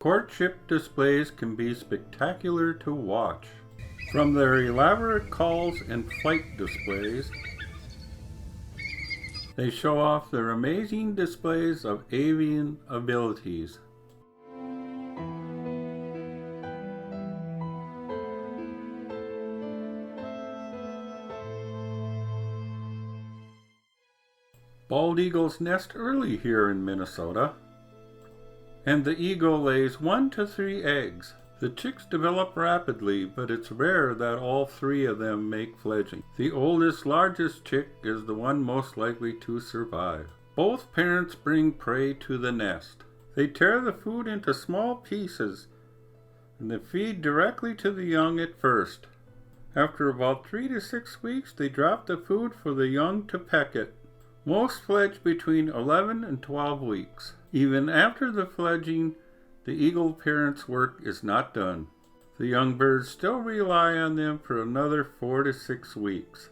Courtship displays can be spectacular to watch. From their elaborate calls and flight displays, they show off their amazing displays of avian abilities. Bald eagles nest early here in Minnesota, and the eagle lays 1 to 3 eggs. The chicks develop rapidly, but it's rare that all 3 of them make fledgling. The oldest, largest chick is the one most likely to survive. Both parents bring prey to the nest. They tear the food into small pieces, and they feed directly to the young at first. After about 3 to 6 weeks, they drop the food for the young to peck it. Most fledge between 11 and 12 weeks. Even after the fledging, the eagle parents' work is not done. The young birds still rely on them for another 4 to 6 weeks.